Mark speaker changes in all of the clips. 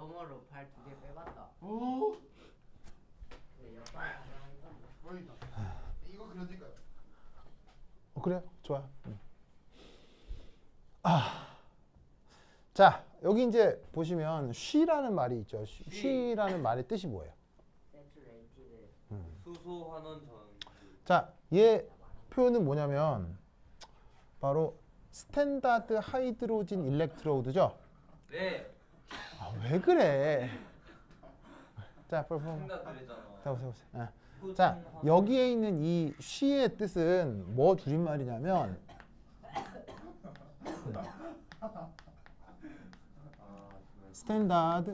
Speaker 1: 처음으로 팔 2개 빼봤다.
Speaker 2: 오.
Speaker 1: 네, 옆발 가능하니까.
Speaker 2: 보인다. 이거 그려질까요?
Speaker 3: 그래요? 좋아요. 자, 여기 이제 보시면 쉬라는 말이 있죠. 쉬라는 말의 뜻이 뭐예요?
Speaker 1: 센츄레이티드.
Speaker 4: 수소 환원 전.
Speaker 3: 자, 얘 표현은 뭐냐면 바로 스탠다드 하이드로진 일렉트로드죠.
Speaker 4: 네.
Speaker 3: 아, 왜 그래? 자,
Speaker 4: 생각 그랬잖아.
Speaker 3: 자, 보세요. 자, 여기에 있는 이 쉬의 뜻은 뭐 줄임말이냐면 스탠다드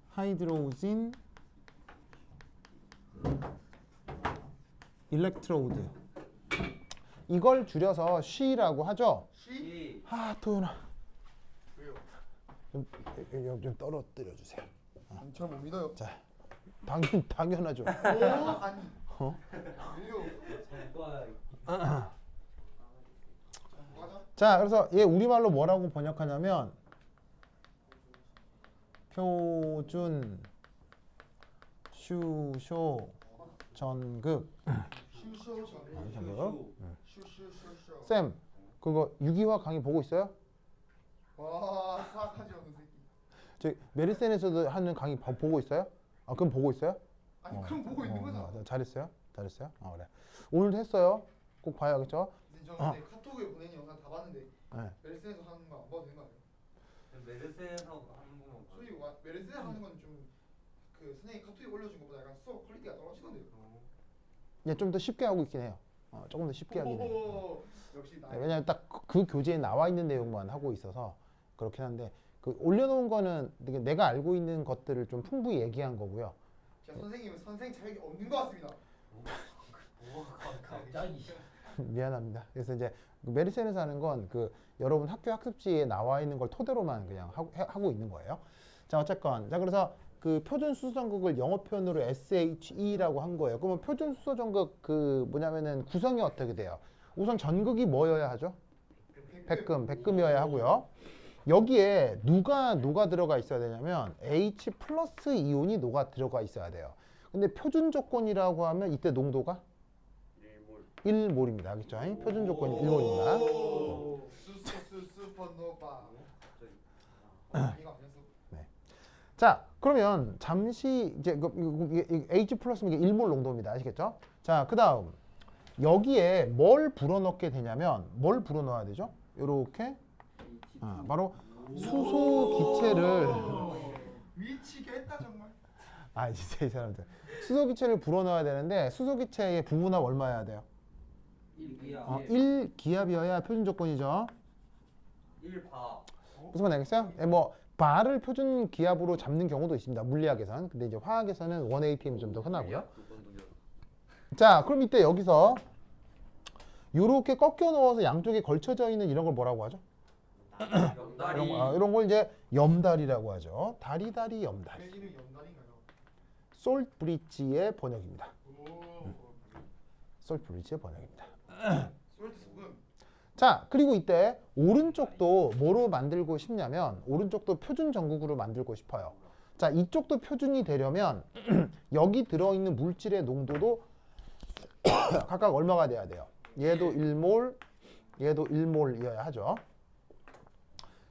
Speaker 3: 하이드로진 일렉트로드, 이걸 줄여서 쉬라고 하죠.
Speaker 2: 시?
Speaker 3: 아, 도연아,
Speaker 2: 왜요?
Speaker 3: 좀 떨어뜨려 주세요.
Speaker 2: 잘 못 믿어요.
Speaker 3: 자, 당연하죠.
Speaker 2: 오 아니.
Speaker 3: 어?
Speaker 2: 왜요?
Speaker 4: 과
Speaker 2: 맞아?
Speaker 3: 자, 그래서 얘 우리말로 뭐라고 번역하냐면 표준 슈쇼 전극.
Speaker 2: 슈쇼
Speaker 3: 전극.
Speaker 2: 슈슈슈쇼.
Speaker 3: 쌤, 그거 유기화 강의 보고 있어요?
Speaker 2: 와 사악하지 않은 새끼.
Speaker 3: 저 메르센에서도 하는 강의 보고 있어요? 아, 그럼 보고 있어요?
Speaker 2: 아니 그럼 보고 있는 거잖아.
Speaker 3: 잘했어요? 잘했어요? 아, 그래. 오늘도 했어요. 꼭 봐야겠죠?
Speaker 2: 근데 저는 근데 카톡에 보낸 영상 다 봤는데
Speaker 3: 네.
Speaker 2: 메르세에서 하는 거 안 봐도 되는 거 아니에요?
Speaker 4: 메르세에서 하는 거만 봐.
Speaker 2: 솔직히 메르세 하는 건 좀 그 선생님 카톡에 올려준 것보다 약간 수업 퀄리티가 떨어지던데요.
Speaker 3: 얘 좀 더 쉽게 하고 있긴 해요. 조금 더 쉽게 하긴 해요.
Speaker 2: 오, 역시 나.
Speaker 3: 네, 왜냐면 딱 그 교재에 나와 있는 내용만 하고 있어서 그렇긴 한데, 그 올려놓은 거는 내가 알고 있는 것들을 좀 풍부히 얘기한 거고요.
Speaker 2: 제 선생님은 선생 자격이 없는 것 같습니다.
Speaker 1: 갑자기.
Speaker 3: 미안합니다. 그래서 이제 메르센에서 하는 건 그 여러분 학교 학습지에 나와 있는 걸 토대로만 그냥 하고 있는 거예요. 자, 어쨌건 자, 그래서 그 표준 수소 전극을 영어 표현으로 SHE라고 한 거예요. 그러면 표준 수소 전극 그 뭐냐면은 구성이 어떻게 돼요? 우선 전극이 뭐여야 하죠? 백금이어야 하고요. 여기에 누가 들어가 있어야 되냐면 H 플러스 이온이 녹아 있어야 돼요. 근데 표준 조건이라고 하면 이때 농도가 1몰입니다. 알겠죠? 표준 조건이 1몰입니다.
Speaker 2: 슈퍼노바. 이거 아니었어.
Speaker 3: 자, 그러면 잠시 이제 H 플러스면 이게 1몰 농도입니다. 아시겠죠? 자, 그 다음 여기에 뭘 불어넣게 되냐면 뭘 불어넣어야 되죠? 요렇게 바로 수소 기체를
Speaker 2: 미치겠다 정말.
Speaker 3: 진짜 이 사람들 수소 기체를 불어넣어야 되는데 수소 기체의 부분합 얼마여야 돼요?
Speaker 4: 1기압.
Speaker 3: 1기압이어야 표준 조건이죠.
Speaker 4: 1바.
Speaker 3: 무슨 말 알겠어요? 뭐 바를 표준 기압으로 잡는 경우도 있습니다. 물리학에서는. 근데 이제 화학에서는 1atm이 좀 더 흔하고요. 자, 그럼 이때 여기서 요렇게 꺾여 넣어서 양쪽에 걸쳐져 있는 이런 걸 뭐라고 하죠?
Speaker 4: 염다리.
Speaker 3: 이런 걸 이제 염달이라고 하죠. 다리다리 염달.
Speaker 2: 이름이 연달인가요?
Speaker 3: 솔트 브릿지의 번역입니다.
Speaker 2: 오.
Speaker 3: 솔트 브릿지의 번역입니다.
Speaker 2: 솔트 소금.
Speaker 3: 자, 그리고 이때 오른쪽도 뭐로 만들고 싶냐면 오른쪽도 표준 전극으로 만들고 싶어요. 자, 이쪽도 표준이 되려면 여기 들어있는 물질의 농도도 각각 얼마가 돼야 돼요? 얘도 1몰, 얘도 1몰이어야 하죠.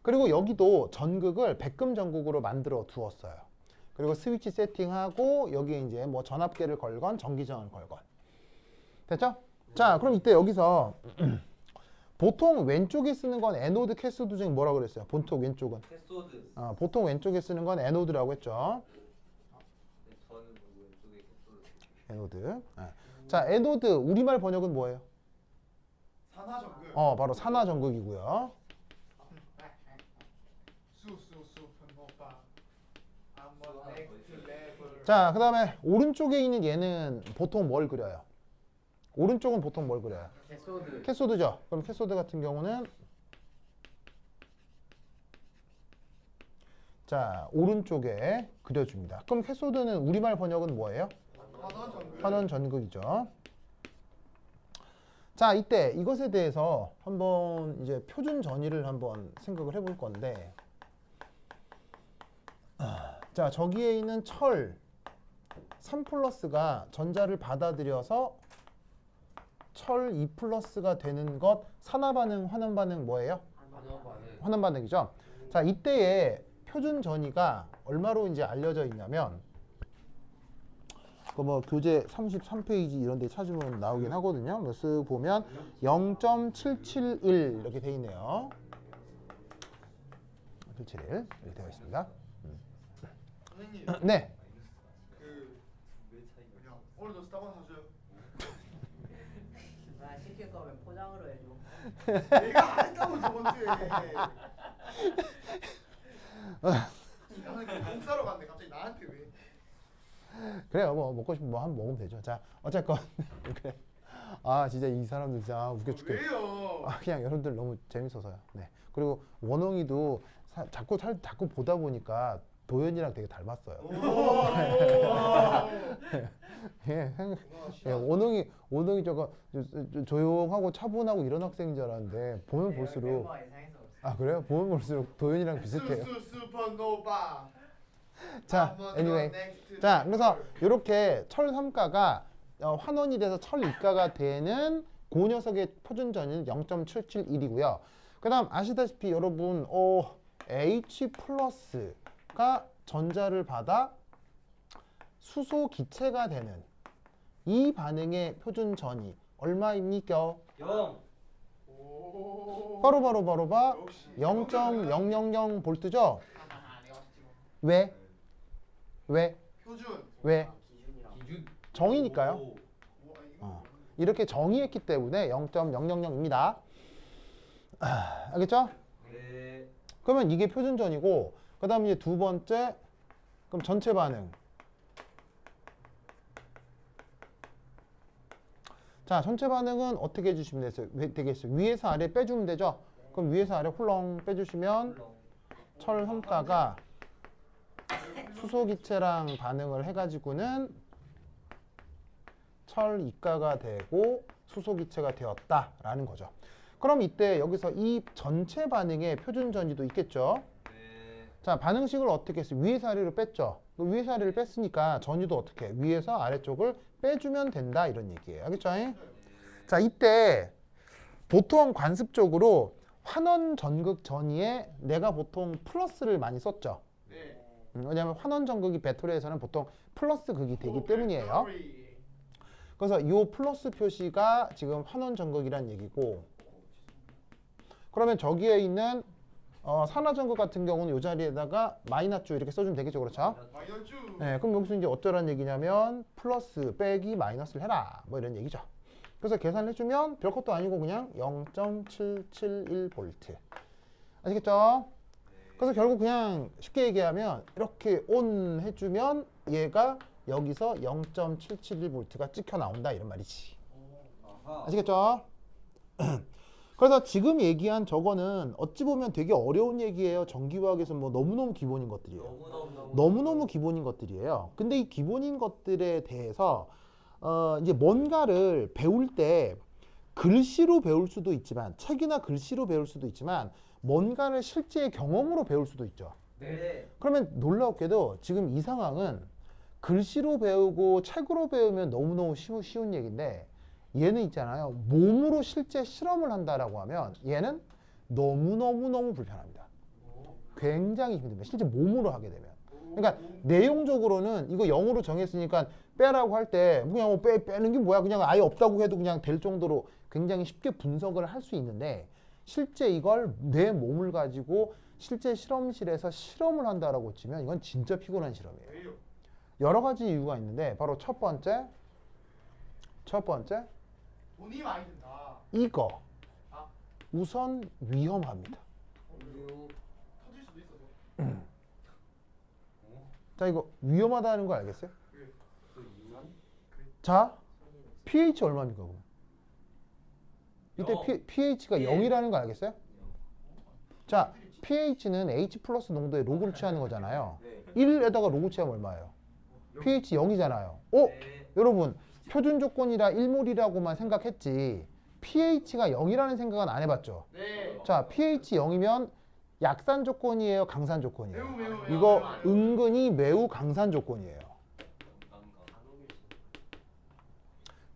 Speaker 3: 그리고 여기도 전극을 백금 전극으로 만들어 두었어요. 그리고 스위치 세팅하고 여기에 이제 뭐 전압계를 걸건 전기전을 걸건. 됐죠? 자, 그럼 이때 여기서 보통 왼쪽에 쓰는 건 에노드, 캐소드 중에 뭐라고 그랬어요? 보통 왼쪽은?
Speaker 4: 캐소드.
Speaker 3: 보통 왼쪽에 쓰는 건 에노드라고 했죠.
Speaker 4: 네, 저는 왼쪽에 캐소드.
Speaker 3: 에노드. 자, 에노드 우리말 번역은 뭐예요?
Speaker 2: 산화전극.
Speaker 3: 바로 산화전극이고요.
Speaker 2: 슈퍼노바. 한번 넥스트 레벨.
Speaker 3: 자, 그 다음에 오른쪽에 있는 얘는 보통 뭘 그려요? 오른쪽은 보통 뭘 그려요?
Speaker 1: 캐소드.
Speaker 3: 캐소드죠. 그럼 캐소드 같은 경우는 자, 오른쪽에 그려줍니다. 그럼 캐소드는 우리말 번역은 뭐예요?
Speaker 2: 산화전극.
Speaker 3: 환원 전극이죠. 자, 이때 이것에 대해서 한번 이제 표준 전위를 한번 생각을 해볼 건데, 자, 저기에 있는 철 3+가 전자를 받아들여서 철 2+가 되는 것, 산화 반응, 환원 반응 뭐예요? 환원 반응이죠. 자, 이때의 표준 전위가 얼마로 이제 알려져 있냐면, 그 뭐 교재 33페이지 이런 데 찾으면 나오긴 하거든요. 뭐 쓱 보면 0.771 이렇게 돼 있네요. 771 이렇게 되어 있습니다.
Speaker 2: 선생님
Speaker 3: 네.
Speaker 2: 그 뭐냐 오늘도 스타벅스 사줘요.
Speaker 1: 나 시킬 거면 포장으로 해줘.
Speaker 2: 내가 안 했다고 저번 주에. 나는 공 싸러 갔는데 갑자기 나한테 왜?
Speaker 3: 그래요. 뭐 먹고 싶으면 뭐 한번 먹으면 되죠. 자, 어쨌건 그래. 아, 진짜 이 사람들 진짜 웃겨 죽겠네.
Speaker 2: 왜요?
Speaker 3: 아, 그냥 여러분들 너무 재밌어서요. 네. 그리고 원홍이도 자꾸 보다 보니까 도현이랑 되게 닮았어요. 예, 예, 원홍이 저거 조용하고 차분하고 이런 학생인 줄 알았는데 보면 볼수록
Speaker 1: 멤버 예상해서 없어.
Speaker 3: 아 그래요? 보면 볼수록 도현이랑 비슷해요.
Speaker 2: 슈퍼노바.
Speaker 3: 자, anyway. 자, 그래서 이렇게 철 3가가 환원이 돼서 철 2가가 되는 그 녀석의 표준 전위는 0.771이고요. 그다음 아시다시피 여러분 H+가 전자를 받아 수소 기체가 되는 이 반응의 표준 전위 얼마입니까?
Speaker 4: 0.
Speaker 3: 바로 0.000 볼트죠? 왜?
Speaker 2: 표준.
Speaker 3: 왜?
Speaker 1: 기준이랑.
Speaker 4: 기준.
Speaker 3: 정이니까요.
Speaker 4: 오.
Speaker 3: 이렇게 정의했기 때문에 0.000입니다. 알겠죠?
Speaker 4: 네.
Speaker 3: 그러면 이게 표준 전이고, 그 다음 이제 두 번째, 그럼 전체 반응. 자, 전체 반응은 어떻게 해주시면 되겠어요? 위에서 아래 빼주면 되죠? 그럼 위에서 아래 훌렁 빼주시면 철 3가가 수소 기체랑 반응을 해가지고는 철 2가가 되고 수소 기체가 되었다라는 거죠. 그럼 이때 여기서 이 전체 반응의 표준 전위도 있겠죠?
Speaker 4: 네.
Speaker 3: 자, 반응식을 어떻게 했어요? 위에서 아래로 뺐죠? 위에서 아래를 뺐으니까 전위도 어떻게 해? 위에서 아래쪽을 빼주면 된다 이런 얘기예요. 알겠죠? 자, 이때 보통 관습적으로 환원 전극 전위에 내가 보통 플러스를 많이 썼죠.
Speaker 2: 네.
Speaker 3: 왜냐하면 환원 전극이 배터리에서는 보통 플러스 극이 되기 때문이에요. 그래서 이 플러스 표시가 지금 환원 전극이란 얘기고, 그러면 저기에 있는 산화 전극 같은 경우는 이 자리에다가 마이너스 이렇게 써주면 되겠죠, 그렇죠?
Speaker 2: 마이너스.
Speaker 3: 네, 그럼 여기서 이제 어쩌란 얘기냐면 플러스 빼기 마이너스를 해라 뭐 이런 얘기죠. 그래서 계산해주면 별것도 아니고 그냥 0.771V 아시겠죠? 그래서 결국 그냥 쉽게 얘기하면 이렇게 온 해주면 얘가 여기서 0.771V가 찍혀 나온다 이런 말이지.
Speaker 4: 아하.
Speaker 3: 아시겠죠? 그래서 지금 얘기한 저거는 어찌 보면 되게 어려운 얘기예요. 전기화학에서 뭐 너무너무 기본인 것들이에요. 너무너무 기본인 것들이에요. 근데 이 기본인 것들에 대해서 이제 뭔가를 배울 때 글씨로 배울 수도 있지만, 책이나 글씨로 배울 수도 있지만, 뭔가를 실제 경험으로 배울 수도 있죠.
Speaker 4: 네.
Speaker 3: 그러면 놀랍게도 지금 이 상황은 글씨로 배우고 책으로 배우면 너무너무 쉬운 얘기인데, 얘는 있잖아요. 몸으로 실제 실험을 한다라고 하면 얘는 너무너무 불편합니다. 굉장히 힘듭니다. 실제 몸으로 하게 되면. 그러니까 내용적으로는 이거 0으로 정했으니까 빼라고 할 때 그냥 뭐 빼는 게 뭐야, 그냥 아예 없다고 해도 그냥 될 정도로 굉장히 쉽게 분석을 할 수 있는데, 실제 이걸 내 몸을 가지고 실제 실험실에서 실험을 한다라고 치면 이건 진짜 피곤한 실험이에요.
Speaker 2: 왜요?
Speaker 3: 여러 가지 이유가 있는데, 바로 첫 번째
Speaker 2: 돈이 많이 든다.
Speaker 3: 이거 우선 위험합니다.
Speaker 2: 터질 수도 있어서.
Speaker 3: 자, 이거 위험하다는 거 알겠어요?
Speaker 4: 그 이유는?
Speaker 3: 자, pH 얼마입니까 그럼? 이때
Speaker 4: 영.
Speaker 3: pH가
Speaker 4: 예.
Speaker 3: 0이라는 거 알겠어요? 자, pH는 H 플러스 농도의 로그를 취하는 거잖아요.
Speaker 4: 네.
Speaker 3: 1에다가 로그 취하면 얼마예요? pH 0이잖아요.
Speaker 4: 네.
Speaker 3: 여러분, 표준 조건이라 1몰이라고만 생각했지 pH가 0이라는 생각은 안 해봤죠?
Speaker 2: 네.
Speaker 3: 자, pH 0이면 약산 조건이에요, 강산 조건이에요?
Speaker 2: 매우.
Speaker 3: 이거 은근히 매우 강산 조건이에요.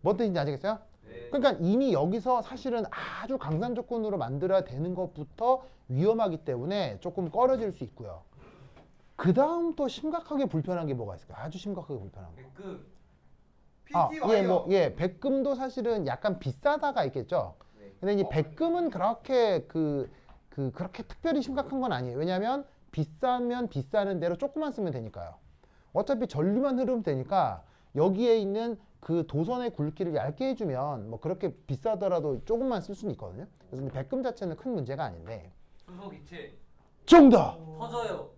Speaker 3: 뭐 뜻인지 아시겠어요?
Speaker 4: 네.
Speaker 3: 그러니까 이미 여기서 사실은 아주 강산 조건으로 만들어야 되는 것부터 위험하기 때문에 조금 꺼려질 수 있고요. 그 다음 또 심각하게 불편한 게 뭐가 있을까요? 아주 심각하게 불편한 거.
Speaker 4: 그
Speaker 3: 백금도 사실은 약간 비싸다가 있겠죠.
Speaker 4: 네.
Speaker 3: 근데 이제 백금은 그렇게 그렇게 특별히 심각한 건 아니에요. 왜냐하면 비싸면 비싸는 대로 조금만 쓰면 되니까요. 어차피 전류만 흐르면 되니까 여기에 있는 그 도선의 굵기를 얇게 해주면 뭐 그렇게 비싸더라도 조금만 쓸 수는 있거든요. 그래서 백금 자체는 큰 문제가 아닌데.
Speaker 4: 수소 기체
Speaker 3: 정답.
Speaker 4: 터져요.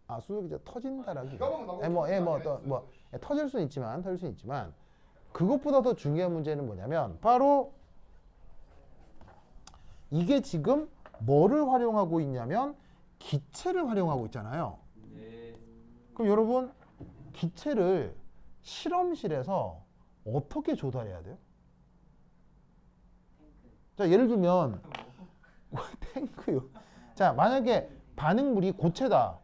Speaker 3: 아, 수소기 이제 터진다라기.
Speaker 2: 비가 오면 나오고
Speaker 3: 터질 수는 있지만 그것보다 더 중요한 문제는 뭐냐면 바로 이게 지금 뭐를 활용하고 있냐면 기체를 활용하고 있잖아요.
Speaker 4: 네.
Speaker 3: 그럼 여러분 기체를 실험실에서 어떻게 조달해야 돼요? 자, 예를 들면 탱크요. 자, 만약에 반응물이 고체다.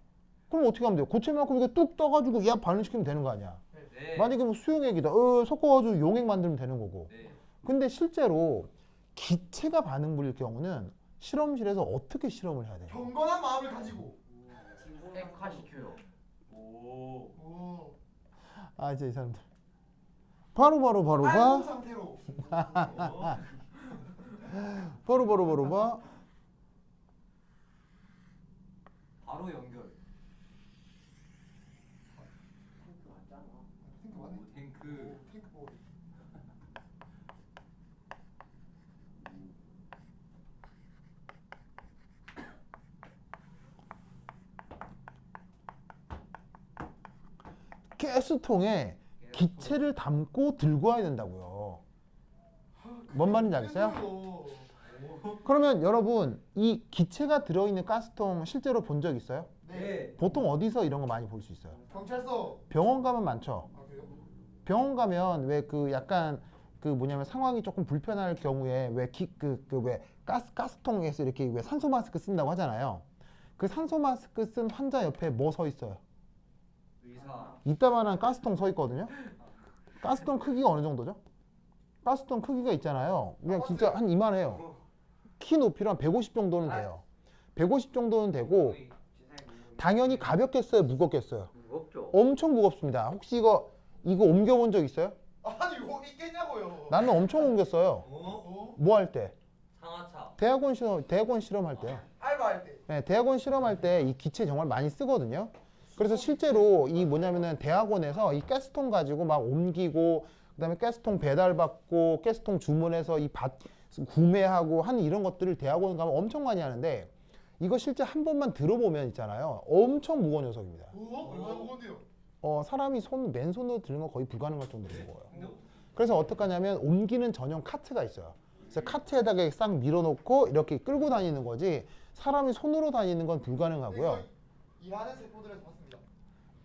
Speaker 3: 그럼 어떻게 하면 돼요? 고체만큼 이거 뚝 떠가지고 야 반응시키면 되는 거 아니야?
Speaker 4: 네.
Speaker 3: 만약에 뭐 수용액이다. 섞어가지고 용액 만들면 되는 거고.
Speaker 4: 네.
Speaker 3: 근데 실제로 기체가 반응물일 경우는 실험실에서 어떻게 실험을 해야 돼요?
Speaker 2: 경건한 마음을 가지고.
Speaker 1: 핵화시켜요.
Speaker 2: 오.
Speaker 3: 아, 이제 이 사람들. 바로
Speaker 2: 빨간
Speaker 3: 봐.
Speaker 2: 상태로.
Speaker 3: 바로 봐.
Speaker 4: 바로 연결.
Speaker 2: 탱크 맞네.
Speaker 4: 탱크.
Speaker 2: 탱크 뭐.
Speaker 3: 가스통에 기체를 담고 들고 와야 된다고요. 뭔 말인지 알겠어요? 그러면 여러분 이 기체가 들어있는 가스통 실제로 본 적 있어요?
Speaker 2: 네.
Speaker 3: 보통 어디서 이런 거 많이 볼 수 있어요?
Speaker 2: 경찰서.
Speaker 3: 병원 가면 많죠.
Speaker 2: 아 그래요?
Speaker 3: 병원 가면 왜 그 약간 그 뭐냐면 상황이 조금 불편할 경우에 왜 가스통에서 이렇게 왜 산소 마스크 쓴다고 하잖아요. 그 산소 마스크 쓴 환자 옆에 뭐 서 있어요?
Speaker 4: 의사.
Speaker 3: 이따만한 가스통 서 있거든요. 가스통 크기가 어느 정도죠? 가스통 크기가 있잖아요. 그냥 진짜 한 이만해요. 키 높이로 한 150 정도는 돼요. 150 정도는 되고 당연히 가볍겠어요, 무겁겠어요?
Speaker 1: 무겁죠.
Speaker 3: 엄청 무겁습니다. 혹시 이거 옮겨본 적 있어요?
Speaker 2: 아니 이거 있겠냐고요.
Speaker 3: 나는 엄청 옮겼어요.
Speaker 2: 어?
Speaker 3: 뭐 할 때?
Speaker 4: 상하차.
Speaker 3: 대학원 실험할 때요.
Speaker 2: 알바할 때.
Speaker 3: 네, 대학원 실험할 때 이 기체 정말 많이 쓰거든요. 그래서 실제로 이 뭐냐면은 대학원에서 이 가스통 가지고 막 옮기고 그다음에 가스통 배달받고 가스통 주문해서 구매하고 하는 이런 것들을 대학원 가면 엄청 많이 하는데 이거 실제 한 번만 들어보면 있잖아요. 엄청 무거운 녀석입니다.
Speaker 2: 얼마나 무거운데요?
Speaker 3: 사람이 맨손으로 드는 거 거의 불가능할 정도로 무거워요. 그래서 어떻게 하냐면 옮기는 전용 카트가 있어요. 그래서 카트에다가 싹 밀어놓고 이렇게 끌고 다니는 거지 사람이 손으로 다니는 건 불가능하고요.
Speaker 2: 일하는 세포들에서 봤습니다.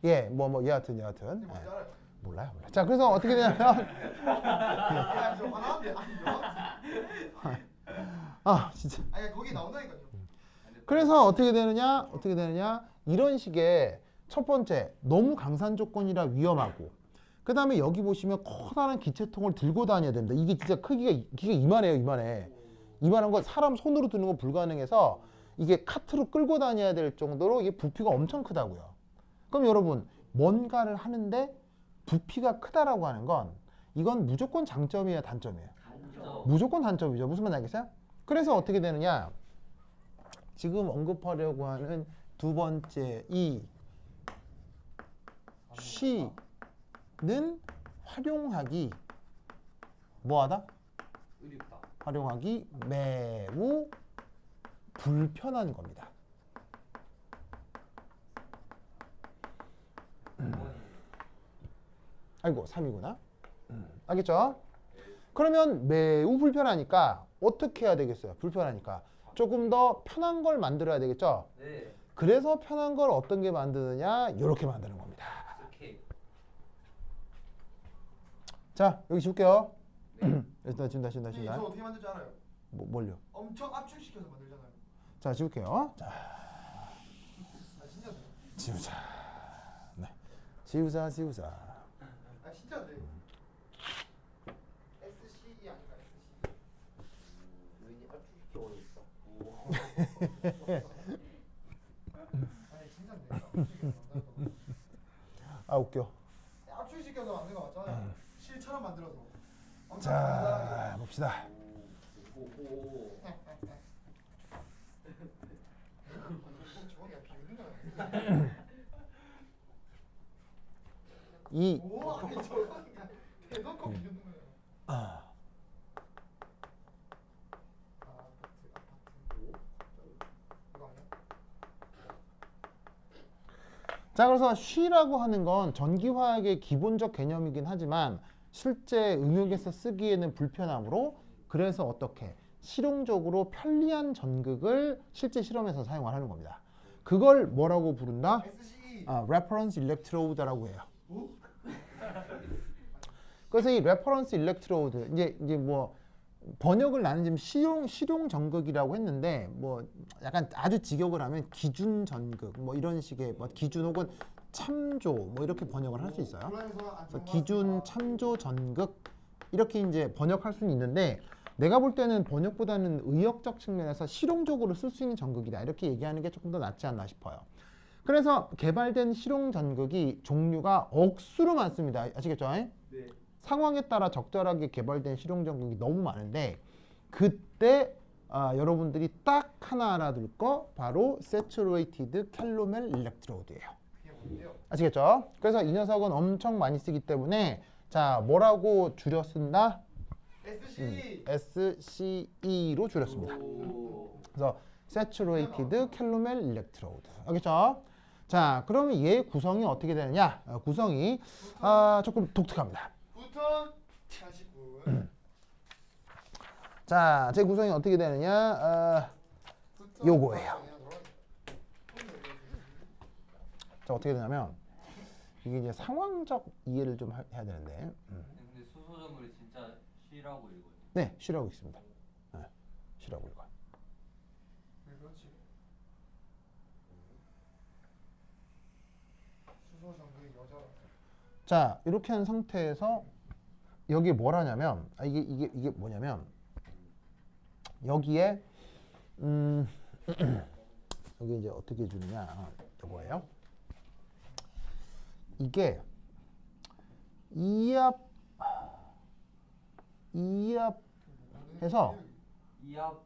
Speaker 3: 예, 여하튼.
Speaker 2: 근데 뭔지 알아요?
Speaker 3: 몰라요. 자, 그래서 어떻게 되냐면
Speaker 2: 야, 저 화나는데 아니 여하튼.
Speaker 3: 아, 진짜.
Speaker 2: 아니 거기 나온다니까요.
Speaker 3: 그래서 어떻게 되느냐? 이런 식의 첫 번째, 너무 강산 조건이라 위험하고 그 다음에 여기 보시면 커다란 기체통을 들고 다녀야 됩니다. 이게 진짜 크기가 이만해요, 이만해. 이만한 거 사람 손으로 드는 거 불가능해서 이게 카트로 끌고 다녀야 될 정도로 이게 부피가 엄청 크다고요. 그럼 여러분, 뭔가를 하는데 부피가 크다라고 하는 건 이건 무조건 장점이에요, 단점이에요? 무조건 단점이죠. 무슨 말인지 알겠어요? 그래서 어떻게 되느냐? 지금 언급하려고 하는 두 번째 이 시는 활용하기 뭐하다?
Speaker 4: 의립다.
Speaker 3: 활용하기 매우 불편한 겁니다. 아이고 3이구나. 알겠죠? 그러면 매우 불편하니까 어떻게 해야 되겠어요? 불편하니까 조금 더 편한 걸 만들어야 되겠죠?
Speaker 4: 네.
Speaker 3: 그래서 편한 걸 어떤 게 만드느냐? 이렇게 만드는 겁니다.
Speaker 4: 스케일.
Speaker 3: 자, 여기 줄게요. 일단 준다.
Speaker 2: 저 어떻게 만들지 알아요?
Speaker 3: 뭘요?
Speaker 2: 엄청 압축시켜서 만들잖아요.
Speaker 3: 자, 지울게요. 자,
Speaker 2: 아 진짜 돼.
Speaker 3: 지우자. 네, 지우자.
Speaker 2: 아 진짜 돼. SCE 아닌가 SCE.
Speaker 1: 왠지 압축시켜 오니까.
Speaker 2: 아니 진짜 돼. 압축시켜서 만들었던 거.
Speaker 3: 아, 웃겨.
Speaker 2: 압축시켜서 만든 거 맞잖아요. 실처럼 만들어서. 엄청
Speaker 3: 자, 봅시다.
Speaker 4: 오오.
Speaker 2: 저거야 비웃는 거야.
Speaker 3: 이
Speaker 2: 오 아니 저거 대놓고 비웃는 거야. 아파트. 이거 아니야?
Speaker 3: 자, 그래서 쉬라고 하는 건 전기화학의 기본적 개념이긴 하지만 실제 응용해서 쓰기에는 불편하므로 그래서 어떻게 실용적으로 편리한 전극을 실제 실험에서 사용을 하는 겁니다. 그걸 뭐라고 부른다?
Speaker 2: SCE.
Speaker 3: Reference Electrode라고 해요.
Speaker 2: 오?
Speaker 3: 그래서 이 Reference Electrode 이제 뭐 번역을 나는 지금 실용 전극이라고 했는데 뭐 약간 아주 직역을 하면 기준 전극 뭐 이런 식의 뭐 기준 혹은 참조 뭐 이렇게 번역을 할 수 있어요. 그래서 기준 참조 전극 이렇게 이제 번역할 수는 있는데 내가 볼 때는 번역보다는 의역적 측면에서 실용적으로 쓸 수 있는 전극이다 이렇게 얘기하는 게 조금 더 낫지 않나 싶어요. 그래서 개발된 실용 전극이 종류가 억수로 많습니다. 아시겠죠?
Speaker 4: 네.
Speaker 3: 상황에 따라 적절하게 개발된 실용 전극이 너무 많은데 그때 여러분들이 딱 하나 알아둘 거 바로 Saturated Calomel Electrode예요.
Speaker 2: 그게 뭔데요?
Speaker 3: 아시겠죠? 그래서 이 녀석은 엄청 많이 쓰기 때문에 자 뭐라고 줄여 쓴다?
Speaker 2: SCE.
Speaker 3: SCE로 줄였습니다.
Speaker 4: 오.
Speaker 3: 그래서 Saturated Calomel Electrode. 알겠죠? 자, 그러면 얘 구성이 어떻게 되느냐? 구성이 조금 독특합니다.
Speaker 2: 9톤 49.
Speaker 3: 자, 제 구성이 어떻게 되느냐? 요거예요. 자, 어떻게 되냐면 이게 이제 상황적 이해를 좀 해야 되는데,
Speaker 4: 근데 수소점물이 진짜 쉬라고 읽어요.
Speaker 3: 네, 쉬라고 있습니다. 네, 쉬라고 읽어요.
Speaker 2: 왜 그렇지? 수소 전극 여자라.
Speaker 3: 자, 이렇게 한 상태에서 여기 뭘 하냐면 이게 뭐냐면 여기에 여기 이제 어떻게 주느냐 이거예요. 이게 이압해서
Speaker 4: 이압.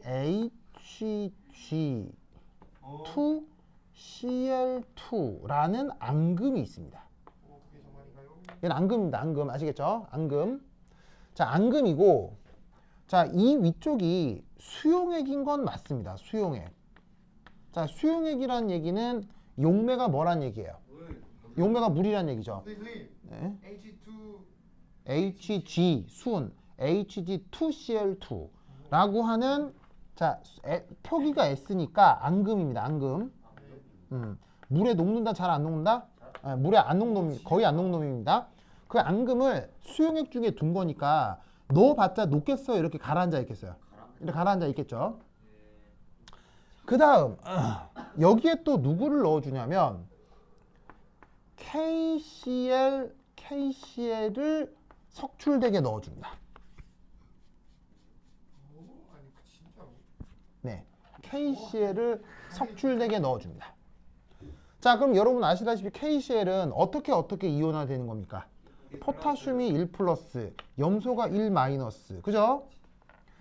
Speaker 3: Hg2Cl2라는 앙금이 있습니다.
Speaker 2: 오 그게 정말인가요?
Speaker 3: 얘는 앙금입니다. 앙금 아시겠죠? 앙금. 자, 앙금이고 자, 이 위쪽이 수용액인 건 맞습니다. 수용액. 자, 수용액이란 얘기는 용매가 뭐란 얘기예요? 용매가 물이란 얘기죠.
Speaker 2: 선생님
Speaker 3: 네.
Speaker 2: H2
Speaker 3: Hg 순 Hg2Cl2라고 하는 자, 표기가 S니까 앙금입니다. 앙금. 물에 녹는다 잘 안 녹는다? 물에 안 녹는 거의 안 녹는입니다. 그 앙금을 수용액 중에 둔 거니까 넣어봤자 녹겠어요? 이렇게 가라앉아 있겠어요? 이렇게 가라앉아 있겠죠? 그 다음 여기에 또 누구를 넣어주냐면 KCl을 석출되게 넣어줍니다.
Speaker 2: 오 아니 그 진짜로?
Speaker 3: 네, KCl을 석출되게 넣어줍니다. 자, 그럼 여러분 아시다시피 KCl은 어떻게 이온화되는 겁니까? 포타슘이 1 플러스, 염소가 1 마이너스, 그죠?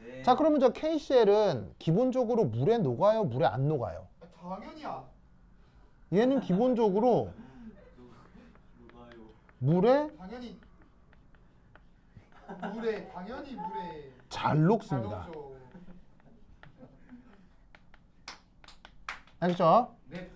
Speaker 4: 네.
Speaker 3: 자, 그러면 저 KCl은 기본적으로 물에 녹아요, 물에 안 녹아요?
Speaker 2: 당연히야.
Speaker 3: 얘는 기본적으로
Speaker 4: 누가요?
Speaker 3: 물에
Speaker 2: 당연히 물에
Speaker 3: 잘 녹습니다.
Speaker 2: 잘 녹죠.
Speaker 3: 알겠죠?
Speaker 1: 네.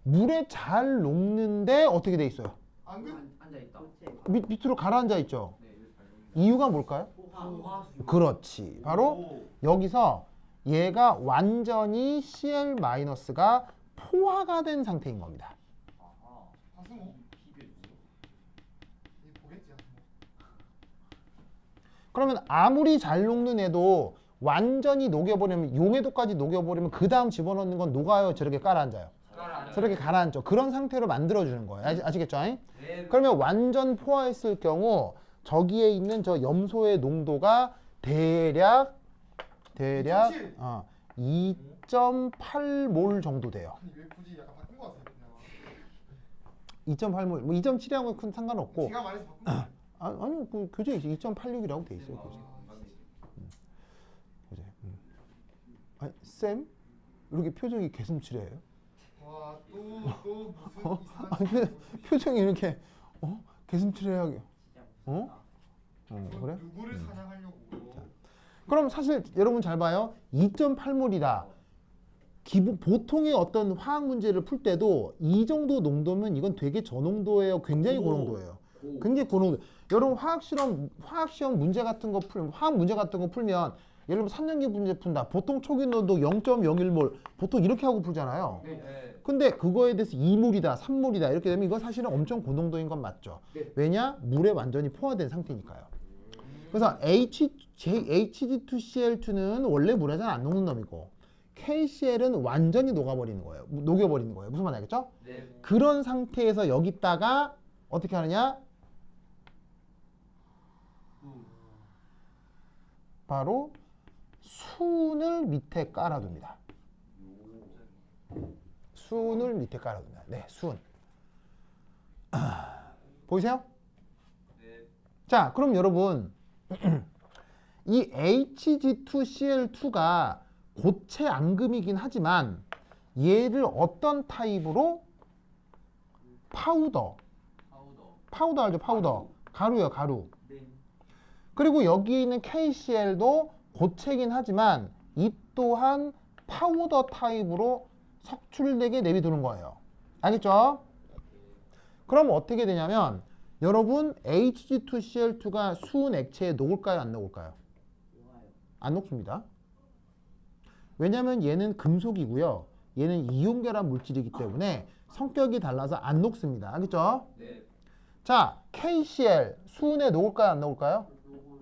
Speaker 3: 물에 잘 녹는데 어떻게 돼 있어요?
Speaker 2: 앙금
Speaker 1: 앉아 있다.
Speaker 3: 밑으로 가라앉아 있죠?
Speaker 1: 네, 이거 잘 녹는다.
Speaker 3: 이유가 뭘까요?
Speaker 1: 포화수.
Speaker 3: 그렇지. 바로
Speaker 4: 오.
Speaker 3: 여기서 얘가 완전히 Cl-가 포화가 된 상태인 겁니다.
Speaker 4: 아하.
Speaker 2: 하승호
Speaker 1: 비벼주세요.
Speaker 2: 이 보겠지 하승호.
Speaker 3: 그러면 아무리 잘 녹는 애도 완전히 녹여버리면 용해도까지 녹여버리면 그 다음 집어넣는 건 녹아요. 저렇게 깔아앉아요. 저렇게 가라앉죠. 그런 상태로 만들어주는 거예요. 아시겠죠?
Speaker 4: 네.
Speaker 3: 그러면 완전 포화했을 경우 저기에 있는 저 염소의 농도가 대략 2.8몰 정도 돼요.
Speaker 2: 아니 왜 굳이 약간 바꾼 거 같아요 그냥.
Speaker 3: 2.8몰, 뭐 2.7이랑은 큰 상관없고.
Speaker 2: 제가 말해서 바꾼 거.
Speaker 3: 아니요, 그 교재에 2.86이라고 돼 있어요. 교재. 교재. 아니, 쌤? 이렇게 표정이 개슴츠레해요?
Speaker 2: 와또 무슨 이상한.
Speaker 3: 아니, 표정이 이렇게 개슴츠레하게. 그래?
Speaker 2: 누구를 사냥하려고.
Speaker 3: 그럼 사실 여러분 잘 봐요. 2.8몰이다. 보통의 어떤 화학 문제를 풀 때도 이 정도 농도면 이건 되게 저농도예요. 굉장히 고농도예요. 굉장히 고농도. 여러분 화학 시험 문제 같은 거 화학 문제 같은 거 풀면 예를 들면 3년기 문제 푼다. 보통 초기 농도 0.01몰 보통 이렇게 하고 풀잖아요.
Speaker 4: 네.
Speaker 3: 근데 그거에 대해서 2몰이다, 3몰이다 이렇게 되면 이건 사실은 엄청 고농도인 건 맞죠. 왜냐? 물에 완전히 포화된 상태니까요. 그래서 HG2CL2는 원래 물에 잘 안 녹는 놈이고 KCl은 완전히 녹여버리는 거예요. 무슨 말 알겠죠?
Speaker 4: 네.
Speaker 3: 그런 상태에서 여기다가 어떻게 하느냐? 바로 순을 밑에 깔아둡니다. 순을 밑에 깔아둡니다. 네, 순. 보이세요?
Speaker 4: 네.
Speaker 3: 자, 그럼 여러분 이 HG2CL2가 고체 앙금이긴 하지만 얘를 어떤 타입으로? 파우더 알죠? 파우더. 가루예요, 가루.
Speaker 4: 네.
Speaker 3: 그리고 여기 있는 KCl도 고체긴 하지만 이 또한 파우더 타입으로 석출되게 내비두는 거예요. 알겠죠? 그럼 어떻게 되냐면 여러분 HG2CL2가 수은 액체에 녹을까요? 안 녹을까요? 안 녹습니다. 왜냐하면 얘는 금속이고요. 얘는 이온결합 물질이기 때문에 성격이 달라서 안 녹습니다. 알겠죠?
Speaker 4: 네.
Speaker 3: 자, KCl 수은에 녹을까요? 안 녹을까요?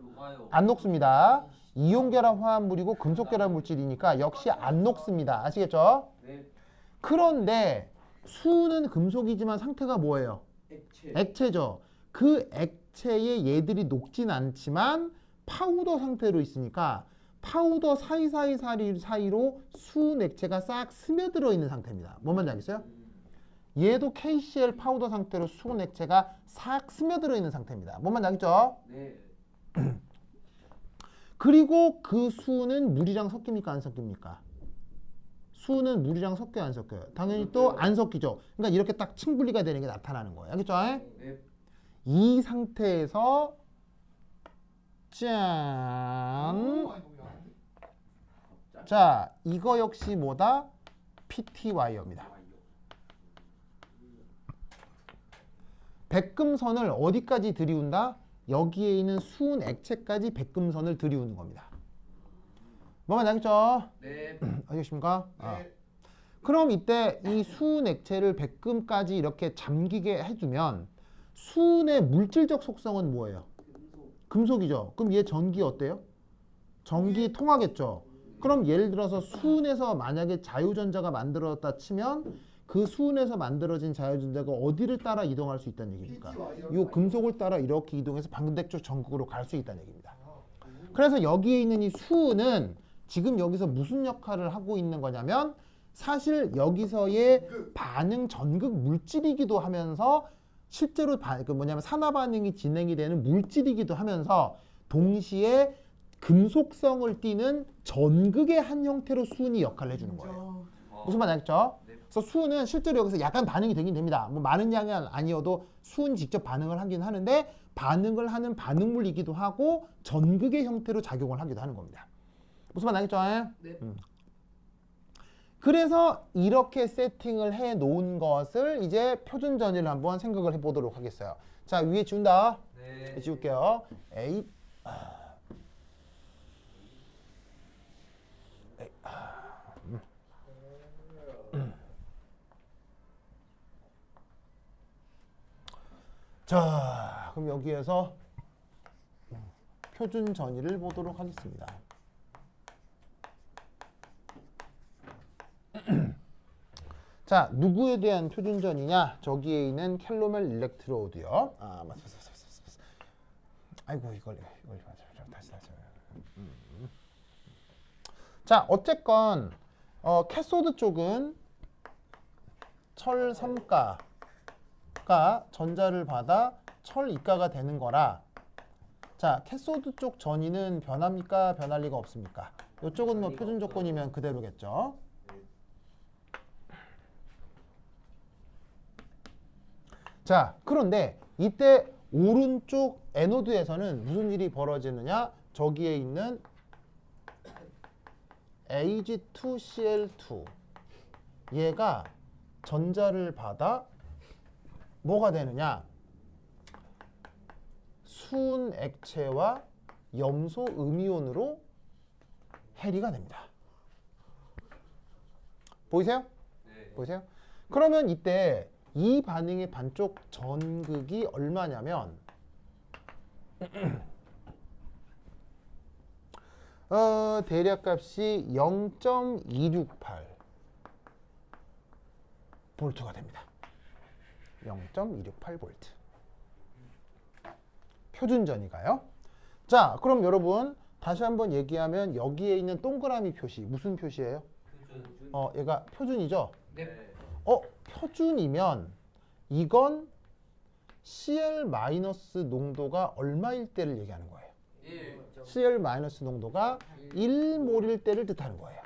Speaker 4: 녹아요.
Speaker 3: 안 녹습니다. 이온결합 화합물이고 금속결합 물질이니까 역시 안 녹습니다. 아시겠죠?
Speaker 4: 네.
Speaker 3: 그런데 수은은 금속이지만 상태가 뭐예요? 액체죠. 그 액체에 얘들이 녹진 않지만 파우더 상태로 있으니까 파우더 사이로 수은 액체가 싹 스며들어 있는 상태입니다. 뭔 말인지 알겠어요? 얘도 KCl 파우더 상태로 수은 액체가 싹 스며들어 있는 상태입니다. 뭔 말인지 알겠죠?
Speaker 4: 네.
Speaker 3: 그리고 그 수은은 물이랑 섞입니까? 안 섞입니까? 수은은 물이랑 섞여요? 안 섞여요? 당연히 또 안 섞이죠. 그러니까 이렇게 딱 층분리가 되는 게 나타나는 거예요. 알겠죠?
Speaker 4: 네.
Speaker 3: 이 상태에서 짠!
Speaker 2: 아니 너무 야한데?
Speaker 3: 자, 이거 역시 뭐다? PT와이어입니다. 백금선을 어디까지 들이운다? 여기에 있는 수은 액체까지 백금선을 들이우는 겁니다. 뭐만 알겠죠?
Speaker 4: 네.
Speaker 3: 알겠습니까?
Speaker 2: 네.
Speaker 3: 그럼 이때 이 수은 액체를 백금까지 이렇게 잠기게 해주면 수은의 물질적 속성은 뭐예요? 금속이죠. 그럼 얘 전기 어때요? 전기 통하겠죠. 그럼 예를 들어서 수은에서 만약에 자유전자가 만들어졌다 치면 그 수은에서 만들어진 자유전자가 어디를 따라 이동할 수 있다는 얘기입니까? 이 금속을 따라 이렇게 이동해서 반대쪽 전극으로 갈 수 있다는 얘기입니다. 그래서 여기에 있는 이 수은은 지금 여기서 무슨 역할을 하고 있는 거냐면 사실 여기서의 반응 전극 물질이기도 하면서 실제로 뭐냐면 산화 반응이 진행이 되는 물질이기도 하면서 동시에 금속성을 띠는 전극의 한 형태로 수은이 역할을 해주는 거예요. 무슨 말 알겠죠? 그래서 수은은 실제로 여기서 약간 반응이 되긴 됩니다. 뭐 많은 양이 아니어도 수은 직접 반응을 하긴 하는데 반응을 하는 반응물이기도 하고 전극의 형태로 작용을 하기도 하는 겁니다. 무슨 말 알겠죠?
Speaker 4: 네.
Speaker 3: 그래서 이렇게 세팅을 해 놓은 것을 이제 표준 전위를 한번 생각을 해 보도록 하겠어요. 자, 위에 지운다.
Speaker 4: 네.
Speaker 3: 지울게요. A 자, 그럼 여기에서 표준 전위를 보도록 하겠습니다. 자, 누구에 대한 표준 전위냐? 저기에 있는 캘로멜 일렉트로드요. 아, 맞다. 아이고 이걸 다시. 자, 어쨌건 캐소드 쪽은 철 3가가 전자를 받아 철 2가가 되는 거라. 자, 캐소드 쪽 전위는 변합니까? 변할 리가 없습니까? 이쪽은 뭐 표준 조건이면 그대로겠죠. 자, 그런데 이때 오른쪽 에노드에서는 무슨 일이 벌어지느냐? 저기에 있는 Ag2Cl2 얘가 전자를 받아 뭐가 되느냐? 순 액체와 염소 음이온으로 해리가 됩니다. 보이세요?
Speaker 4: 네.
Speaker 3: 보이세요? 그러면 이때 이 반응의 반쪽 전극이 얼마냐면 대략값이 0.268 볼트가 됩니다. 0.268 볼트. 표준 전위가요. 자, 그럼 여러분 다시 한번 얘기하면 여기에 있는 동그라미 표시 무슨 표시예요?
Speaker 4: 표준.
Speaker 3: 얘가 표준이죠.
Speaker 4: 네.
Speaker 3: 표준이면 이건 Cl- 농도가 얼마일 때를 얘기하는 거예요.
Speaker 4: 1.
Speaker 3: Cl- 농도가 1몰일 때를 뜻하는 거예요.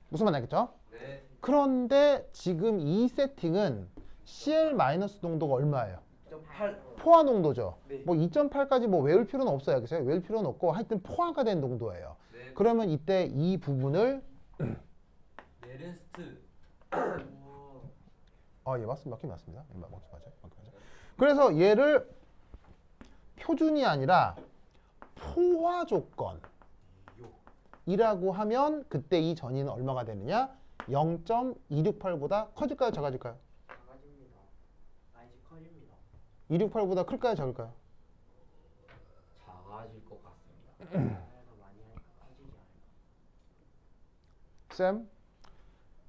Speaker 3: 무슨 말 알겠죠?
Speaker 4: 네.
Speaker 3: 그런데 지금 이 세팅은 Cl- 농도가 얼마예요?
Speaker 1: 8.
Speaker 3: 포화 농도죠.
Speaker 1: 네.
Speaker 3: 뭐 2.8까지 뭐 외울 필요는 없어요. 그래서 외울 필요는 없고 하여튼 포화가 된 농도예요.
Speaker 4: 네.
Speaker 3: 그러면 이때 이 부분을
Speaker 4: 네른스트.
Speaker 3: 예, 맞긴 맞습니다. 맞죠. 그래서 얘를 표준이 아니라 포화 조건이라고 하면 그때 이 전위는 얼마가 되느냐? 0.268보다 커질까요? 작아질까요?
Speaker 1: 작아집니다. 아직 커집니다.
Speaker 3: 268보다 클까요? 작을까요?
Speaker 1: 작아질 것 같습니다. 그래서 많이 하니까 커지지 않을까.
Speaker 3: 쌤?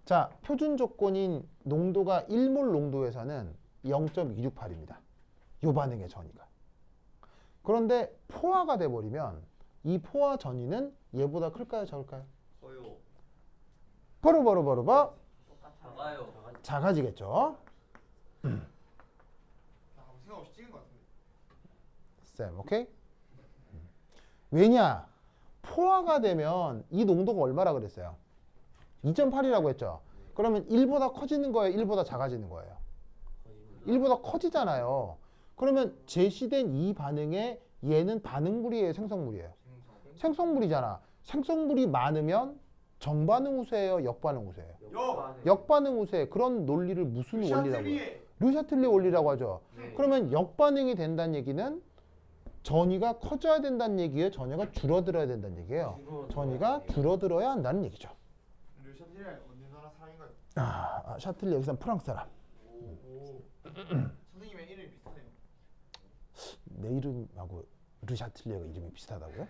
Speaker 3: 자, 표준 조건인 농도가 1몰 농도에서는 0.268입니다. 요 반응의 전위가. 그런데 포화가 돼버리면 이 포화 전위는 얘보다 클까요? 작을까요?
Speaker 4: 커요.
Speaker 3: 바로
Speaker 4: 작아요.
Speaker 3: 작아지겠죠?
Speaker 2: 생각 없이 찍은 것 같은데.
Speaker 3: 쌤, 오케이? 왜냐? 포화가 되면 이 농도가 얼마라 그랬어요? 2.8이라고 했죠? 그러면 1보다 커지는 거예요? 1보다 작아지는 거예요? 1보다 커지잖아요. 그러면 제시된 이 반응에 얘는 반응물이에요? 생성물이에요? 생성물이잖아. 생성물이 많으면 정반응 우세예요? 역반응 우세예요? 역반응 우세. 그런 논리를 무슨 원리라고 해요? 르샤틀리 원리라고 하죠.
Speaker 1: 네.
Speaker 3: 그러면 역반응이 된다는 얘기는 전위가 커져야 된다는 얘기예요? 전위가 줄어들어야 된다는 얘기예요? 전위가 줄어들어야 한다는 얘기죠.
Speaker 2: 르샤틀리는 어느 나라 사람인가요?
Speaker 3: 샤틀리 여기서 프랑스 사람.
Speaker 2: 오. 선생님의 이름이 비슷해요.
Speaker 3: 내 이름하고 르샤틀리가 이름이 비슷하다고요?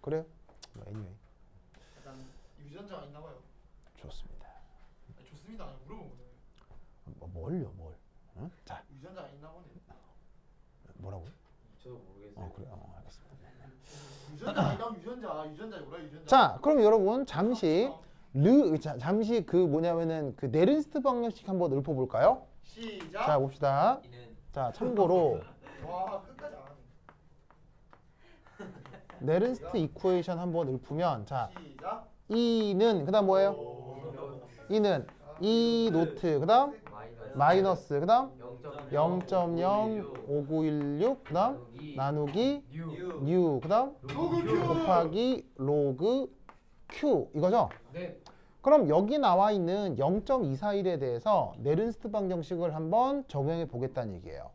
Speaker 3: 그래요? anyway.
Speaker 2: 약간 유전자가 있나 봐요.
Speaker 3: 좋습니다.
Speaker 2: 아니, 좋습니다. 아니, 물어본 거잖아요.
Speaker 3: 뭘요? 뭘? 응? 자,
Speaker 2: 유전자가 있나 보네.
Speaker 3: 뭐라고?
Speaker 1: 저도 모르겠어요.
Speaker 3: 그래. 알겠습니다.
Speaker 2: 유전자 아니면 유전자 뭐라 유전자.
Speaker 3: 자, 그럼 여러분 잠시 그 뭐냐면은 그 네른스트 방정식 한번 읊어볼까요?
Speaker 2: 시작.
Speaker 3: 자, 봅시다.
Speaker 4: 이는
Speaker 3: 자, 참고로
Speaker 2: 와 끝까지 안 하네.
Speaker 3: 네른스트 이쿠에이션 한번 읊으면 자,
Speaker 2: 시작.
Speaker 3: E는 그다음 뭐예요? E는 E 노트 그다음 마이너스 그다음 0.05916 그다음 나누기 뉴 그다음
Speaker 2: 로그 큐.
Speaker 3: 곱하기 로그 Q 이거죠?
Speaker 1: 네.
Speaker 3: 그럼 여기 나와 있는 0.241에 대해서 네른스트 방정식을 한번 적용해 보겠다는 얘기예요.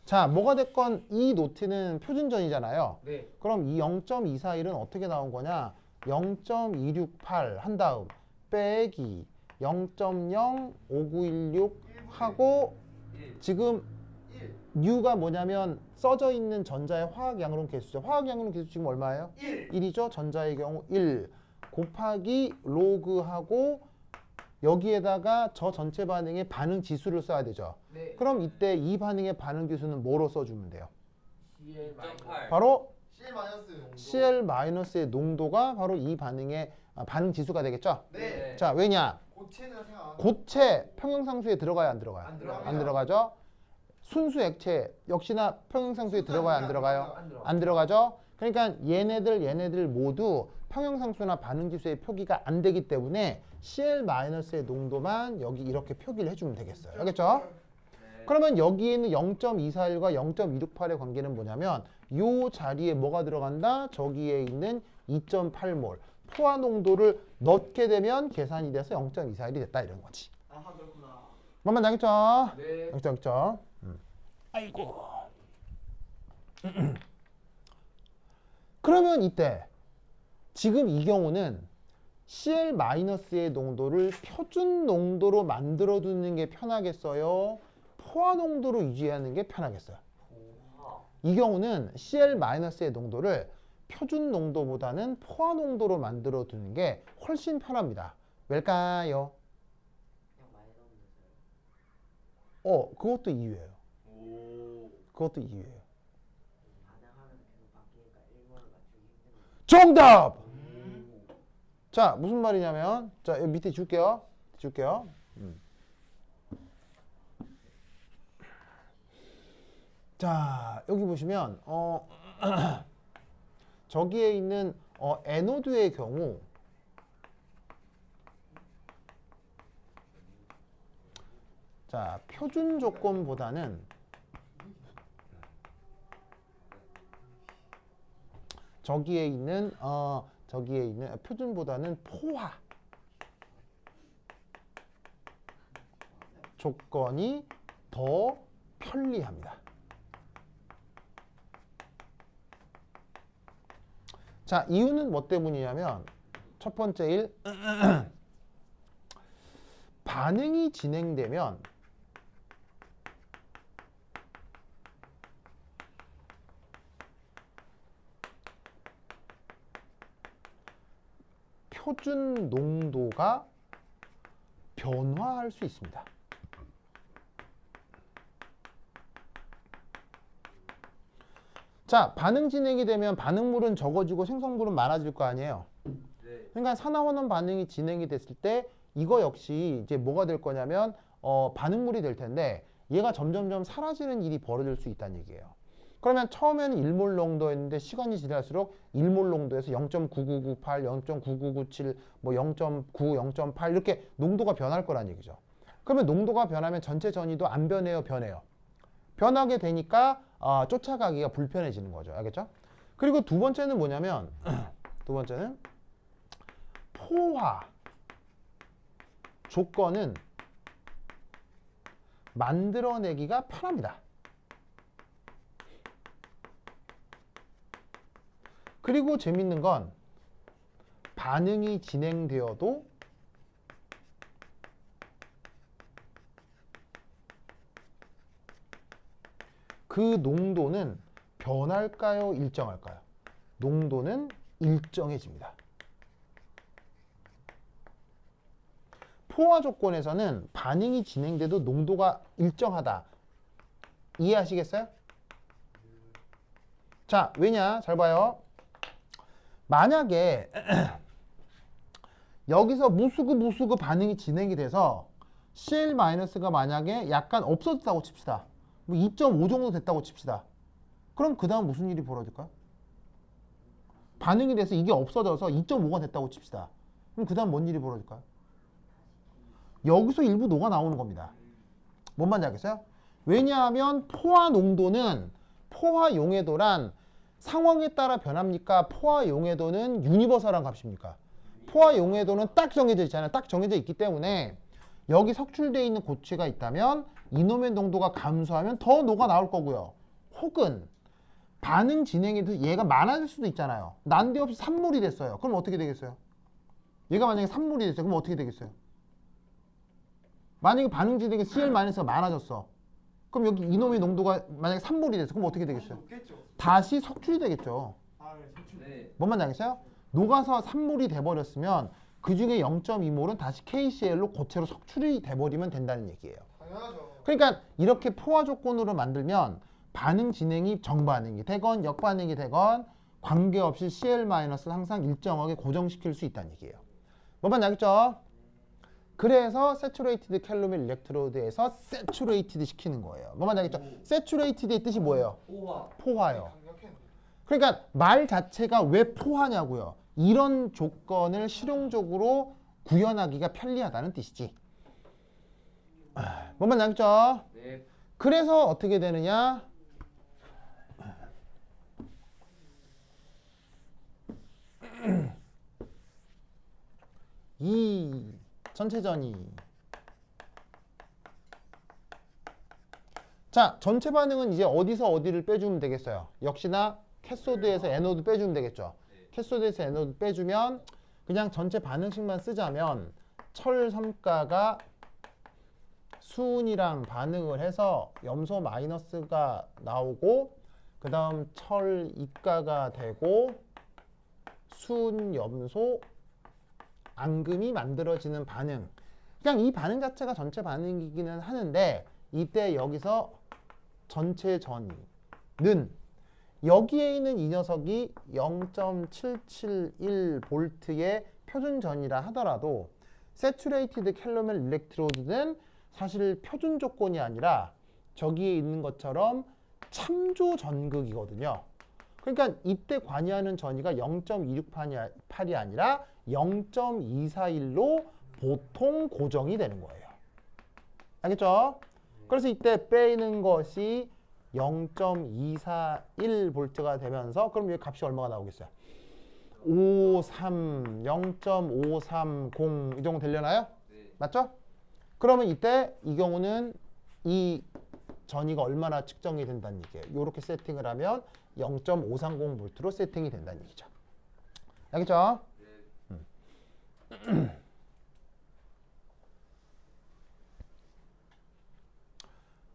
Speaker 3: 자, 뭐가 됐건 이 노트는 표준전이잖아요.
Speaker 1: 네.
Speaker 3: 그럼 이 0.241은 어떻게 나온 거냐? 0.268 한 다음 빼기 0.05916 하고
Speaker 4: 1.
Speaker 3: 지금 U가 뭐냐면 써져 있는 전자의 화학 양론 개수죠. 화학 양론 개수 지금 얼마예요? 1이죠. 전자의 경우 1 곱하기 로그하고 여기에다가 저 전체 반응의 반응 지수를 써야 되죠.
Speaker 5: 네.
Speaker 3: 그럼 이때 이 반응의 반응 지수는 뭐로 써주면 돼요?
Speaker 5: CL 마이너스
Speaker 4: 0.8.
Speaker 3: 바로
Speaker 2: CL 마이너스.
Speaker 3: CL-의 농도가 바로 이 반응의 반응 지수가 되겠죠.
Speaker 2: 네.
Speaker 3: 자, 왜냐?
Speaker 2: 고체는 생각.
Speaker 3: 고체 평형상수에 들어가요, 안 들어가요?
Speaker 5: 안 들어가요.
Speaker 3: 안 들어가죠. 순수 액체 역시나 평형상수에 들어가요, 안 들어가요?
Speaker 5: 안 들어가.
Speaker 3: 안 들어가죠. 그러니까 얘네들 모두 평형상수나 반응지수의 표기가 안 되기 때문에 CL-의 농도만 여기 이렇게 표기를 해주면 되겠어요. 알겠죠? 그러면 여기에 있는 0.241과 0.268의 관계는 뭐냐면 요 자리에 뭐가 들어간다? 저기에 있는 2.8몰 포화 농도를 넣게 되면 계산이 돼서 0.241이 됐다 이런 거지.
Speaker 1: 아하 그렇구나.
Speaker 3: 뭔만 나겠죠?
Speaker 5: 네.
Speaker 3: 나겠죠? 아이고. 그러면 이때 지금 이 경우는 CL-의 농도를 표준 농도로 만들어 두는 게 편하겠어요? 포화 농도로 유지하는 게 편하겠어요? 이 경우는 CL-의 농도를 표준 농도보다는 포화 농도로 만들어 두는 게 훨씬 편합니다. 왜일까요?
Speaker 1: 그냥 많이 넣으면 되세요.
Speaker 3: 그것도 이유예요.
Speaker 4: 오.
Speaker 3: 그것도 이유예요.
Speaker 1: 반응하면 계속 바뀌니까 일본을 맞추기 힘듭니다.
Speaker 3: 정답! 자, 무슨 말이냐면, 자, 여기 밑에 줄게요. 자, 여기 보시면, 저기에 있는, 에노드의 경우, 자, 표준 조건보다는, 저기에 있는 표준보다는 포화 조건이 더 편리합니다. 자, 이유는 뭐 때문이냐면 첫 번째 일 반응이 진행되면 표준 농도가 변화할 수 있습니다. 자, 반응 진행이 되면 반응물은 적어지고 생성물은 많아질 거 아니에요.
Speaker 4: 네.
Speaker 3: 그러니까 산화환원 반응이 진행이 됐을 때 이거 역시 이제 뭐가 될 거냐면 반응물이 될 텐데 얘가 점점점 사라지는 일이 벌어질 수 있다는 얘기예요. 그러면 처음에는 1몰 농도였는데 시간이 지날수록 1몰 농도에서 0.9998, 0.9997, 뭐 0.9, 0.8 이렇게 농도가 변할 거란 얘기죠. 그러면 농도가 변하면 전체 전이도 안 변해요, 변해요. 변하게 되니까 쫓아가기가 불편해지는 거죠. 알겠죠? 그리고 두 번째는 뭐냐면 두 번째는 포화 조건은 만들어내기가 편합니다. 그리고 재밌는 건 반응이 진행되어도 그 농도는 변할까요? 일정할까요? 농도는 일정해집니다. 포화 조건에서는 반응이 진행돼도 농도가 일정하다. 이해하시겠어요? 자, 왜냐? 잘 봐요. 만약에 여기서 무수그 반응이 진행이 돼서 CL-가 만약에 약간 없어졌다고 칩시다. 뭐 2.5 정도 됐다고 칩시다. 그럼 그 다음 무슨 일이 벌어질까요? 반응이 돼서 이게 없어져서 2.5가 됐다고 칩시다. 그럼 그 다음 뭔 일이 벌어질까요? 여기서 일부 녹아 나오는 겁니다. 뭔 말인지 알겠어요? 왜냐하면 포화 농도는 포화 용해도란 상황에 따라 변합니까? 포화 용해도는 유니버설한 값입니까? 포화 용해도는 딱 정해져 있잖아요. 딱 정해져 있기 때문에 여기 석출되어 있는 고체가 있다면 이놈의 농도가 감소하면 더 녹아 나올 거고요. 혹은 반응 진행이 돼서 얘가 많아질 수도 있잖아요. 난데없이 산물이 됐어요. 그럼 어떻게 되겠어요? 얘가 만약에 산물이 됐어요. 그럼 어떻게 되겠어요? 만약에 반응 진행이 CL-가 많아졌어. 그럼 여기 이놈의 농도가 만약에 3몰이 됐어. 그럼 어떻게 되겠어요?
Speaker 2: 높겠죠.
Speaker 3: 다시 석출이 되겠죠.
Speaker 2: 아, 네, 석출.
Speaker 4: 네.
Speaker 3: 뭔 말인지 알겠어요? 녹아서 3몰이 돼버렸으면 그 중에 0.2몰은 다시 KCl로 고체로 석출이 돼버리면 된다는 얘기예요.
Speaker 2: 당연하죠.
Speaker 3: 그러니까 이렇게 포화 조건으로 만들면 반응 진행이 정반응이 되건 역반응이 되건 관계없이 Cl- 를 항상 일정하게 고정시킬 수 있다는 얘기예요. 뭔 말인지 알겠죠? 그래서 세츄레이티드 캘로멜 일렉트로드에서 세츄레이티드 시키는 거예요. 뭔 말인지 알겠죠? 세츄레이티드의 뜻이 뭐예요?
Speaker 4: 우와.
Speaker 3: 포화요.
Speaker 2: 강력했네.
Speaker 3: 그러니까 말 자체가 왜 포화냐고요. 이런 조건을 실용적으로 구현하기가 편리하다는 뜻이지. 뭔 말인지 알겠죠?
Speaker 5: 네.
Speaker 3: 그래서 어떻게 되느냐? 이 전체전이 자, 전체 반응은 이제 어디서 어디를 빼주면 되겠어요? 역시나 캐소드에서 애노드 빼주면 되겠죠. 캐소드에서 애노드 빼주면 그냥 전체 반응식만 쓰자면 철 삼가가 수은이랑 반응을 해서 염소 마이너스가 나오고 그 다음 철 이가가 되고 수은 염소 앙금이 만들어지는 반응. 그냥 이 반응 자체가 전체 반응이기는 하는데 이때 여기서 전체 전이는 여기에 있는 이 녀석이 0.771V의 표준 전이라 하더라도 세츄레이티드 캘로멜 일렉트로드는 사실 표준 조건이 아니라 저기에 있는 것처럼 참조 전극이거든요. 그러니까 이때 관여하는 전이가 0.268이 아니라 0.241로 보통 고정이 되는 거예요. 알겠죠? 그래서 이때 빼는 것이 0.241V가 되면서 그럼 여기 값이 얼마가 나오겠어요? 0.530 이 정도 되려나요?
Speaker 4: 네.
Speaker 3: 맞죠? 그러면 이때 이 경우는 이 전이가 얼마나 측정이 된다는 얘기예요. 이렇게 세팅을 하면 0.530V로 세팅이 된다는 얘기죠. 알겠죠?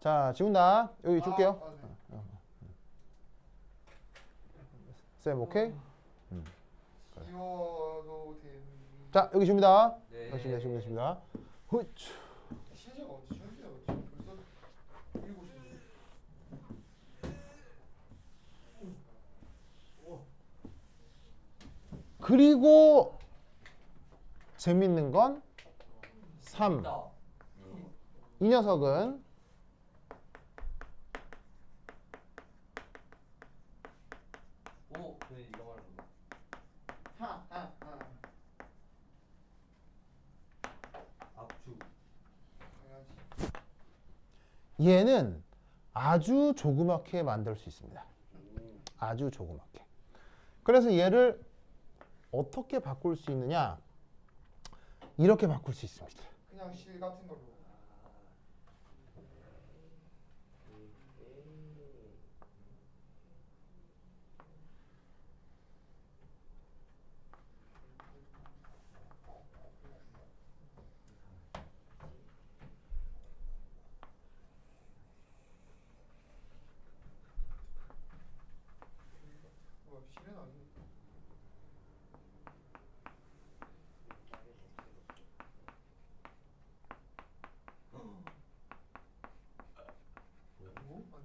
Speaker 3: 자, 지운다. 여기 줄게요.
Speaker 2: 네.
Speaker 3: 쌤, 오케이?
Speaker 2: 지워도 되는.
Speaker 3: 자, 여기 줍니다.
Speaker 4: 네.
Speaker 3: 여기 줍니다. 후추.
Speaker 2: 시제가 어디? 시제가 어디? 벌써 7시.
Speaker 3: 그리고 재밌는 건 3. 이 녀석은
Speaker 4: 오, 네, 이거 말하는 거. 압축.
Speaker 2: 당연하지.
Speaker 3: 얘는 아주 조그맣게 만들 수 있습니다. 아주 조그맣게. 그래서 얘를 어떻게 바꿀 수 있느냐? 이렇게 바꿀 수 있습니다.
Speaker 2: 그냥 실 같은 걸로. 실은 아니고.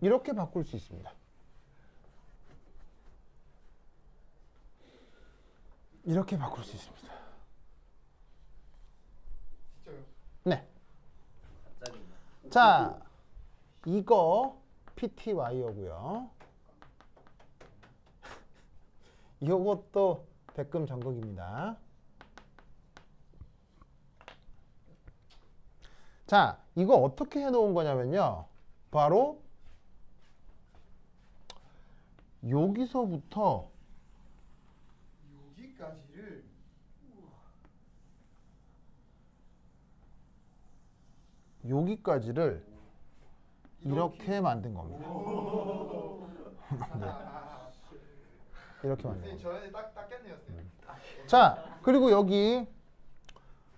Speaker 3: 이렇게 바꿀 수 있습니다. 이렇게 바꿀 수 있습니다.
Speaker 2: 진짜요?
Speaker 3: 네.
Speaker 4: 짜증나.
Speaker 3: 자, 이거 PTY이고요. 이것도 백금 전극입니다. 자, 이거 어떻게 해놓은 거냐면요. 바로 여기서부터
Speaker 2: 여기까지를
Speaker 3: 여기까지를 이렇게 만든 겁니다. 이렇게 만든
Speaker 2: 선생님
Speaker 3: 겁니다.
Speaker 2: 저한테 딱 깼네요, 선생님.
Speaker 3: 자, 그리고 여기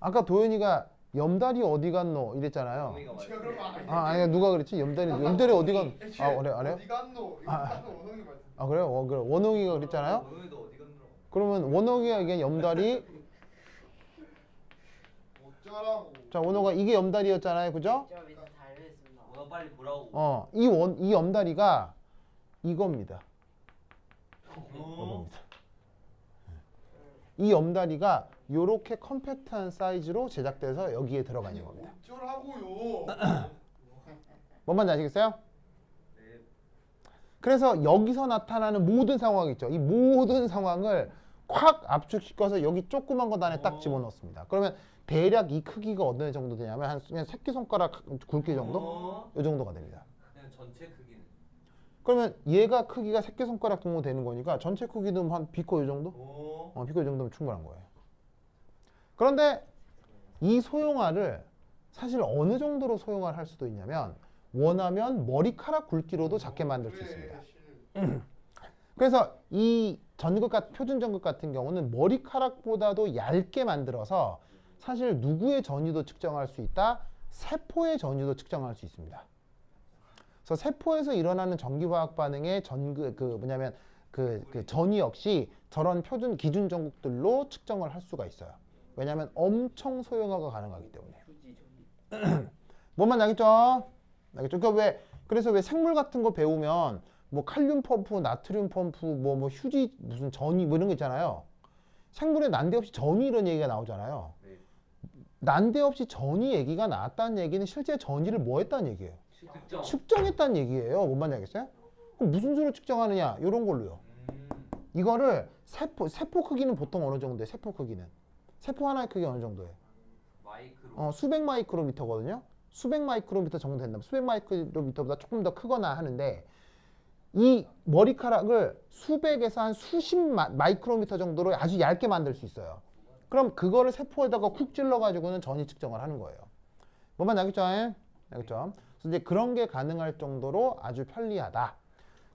Speaker 3: 아까 도현이가 염달이 어디 갔노 이랬잖아요.
Speaker 4: 원숭이가
Speaker 2: 제가
Speaker 4: 말이야.
Speaker 2: 그런 거 아니에요.
Speaker 3: 아 아니야 누가 그랬지? 염달이 어디 갔? 아 그래 안 해요?
Speaker 2: 어디 갔노? 이거 갔노 원숭이 말씀.
Speaker 3: 아 그래요? 그래 원홍이가 그랬잖아요.
Speaker 4: 원숭이도 어디 갔노?
Speaker 3: 그러면 원홍이가 이게 염달이
Speaker 2: 어쩌라고.
Speaker 3: 자 원홍아 이게 염달이었잖아요, 그죠?
Speaker 1: 저 밑에 달려있습니다.
Speaker 4: 오늘 빨리 보라고.
Speaker 3: 이 염다리가 이겁니다.
Speaker 4: 어?
Speaker 3: 이 염다리가 요렇게 컴팩트한 사이즈로 제작돼서 여기에 들어가 있는 겁니다.
Speaker 2: 어쩌라고요.
Speaker 3: 뭔 말인지 아시겠어요?
Speaker 4: 네.
Speaker 3: 그래서 여기서 나타나는 모든 상황이 있죠. 이 모든 상황을 콱 압축시켜서 여기 조그만 것 안에 딱 집어넣습니다. 그러면 대략 이 크기가 어느 정도 되냐면 한 그냥 새끼손가락 굵기 정도?
Speaker 4: 어?
Speaker 3: 이 정도가 됩니다.
Speaker 4: 그냥 전체 크기는.
Speaker 3: 그러면 얘가 크기가 새끼손가락 정도 되는 거니까 전체 크기도 한 비코 이 정도? 비코 이 정도면 충분한 거예요. 그런데 이 소형화를 사실 어느 정도로 소형화를 할 수도 있냐면 원하면 머리카락 굵기로도 작게 만들 수 있습니다. 그래서 이 표준 전극 같은 경우는 머리카락보다도 얇게 만들어서 사실 누구의 전이도 측정할 수 있다. 세포의 전이도 측정할 수 있습니다. 그래서 세포에서 일어나는 전기화학 반응의 그 전이 역시 저런 표준 기준 전극들로 측정을 할 수가 있어요. 왜냐하면 엄청 소형화가 가능하기 때문에. 뭔만 알겠죠? 알겠죠? 그래서 왜 생물 같은 거 배우면 뭐 칼륨 펌프, 나트륨 펌프, 뭐 휴지 무슨 전이 뭐 이런 거 있잖아요. 생물에 난데없이 전이 이런 얘기가 나오잖아요.
Speaker 4: 네.
Speaker 3: 난데없이 전이 얘기가 나왔다는 얘기는 실제 전이를 뭐 했다는 얘기예요?
Speaker 4: 측정.
Speaker 3: 측정했다는 얘기예요. 뭔 말인지 알겠어요? 그럼 무슨 수로 측정하느냐? 이런 걸로요. 이거를 세포 크기는 보통 어느 정도예요? 세포 크기는 세포 하나의 크기 어느 정도예요?
Speaker 4: 마이크로.
Speaker 3: 수백 마이크로미터거든요. 수백 마이크로미터 정도 된다면 수백 마이크로미터보다 조금 더 크거나 하는데 이 머리카락을 수백에서 한 수십 마이크로미터 정도로 아주 얇게 만들 수 있어요. 그럼 그거를 세포에다가 쿡 찔러 가지고는 전이 측정을 하는 거예요. 뭔만 알겠죠? 알겠죠? 그래서 이제 그런 게 가능할 정도로 아주 편리하다.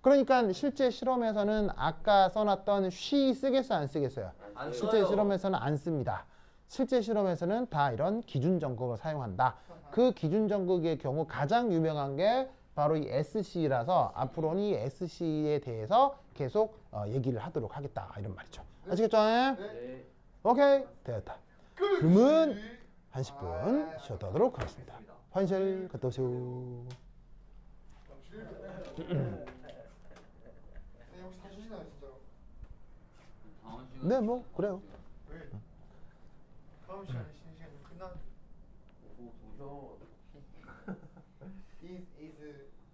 Speaker 3: 그러니까 실제 실험에서는 아까 써놨던 쉬 쓰겠어요, 안 쓰겠어요?
Speaker 4: 안
Speaker 3: 실제
Speaker 4: 써요.
Speaker 3: 실험에서는 안 씁니다. 실제 실험에서는 다 이런 기준 전극을 사용한다. 그 기준 전극의 경우 가장 유명한 게 바로 이 SC라서 앞으로는 이 SC에 대해서 계속 얘기를 하도록 하겠다 이런 말이죠. 아시겠죠?
Speaker 5: 네.
Speaker 3: 오케이 됐다. 그러면 한 10분 쉬었다 하도록 하겠습니다. 환실 갔다 오세요.
Speaker 2: 네, 혹시 사주시나요 진짜로?
Speaker 5: 다음 시간.
Speaker 3: 네, 뭐 그래요.
Speaker 2: 왜? 다음 시간에 쉬는 시간이 끝났는데.
Speaker 5: 뭐 도저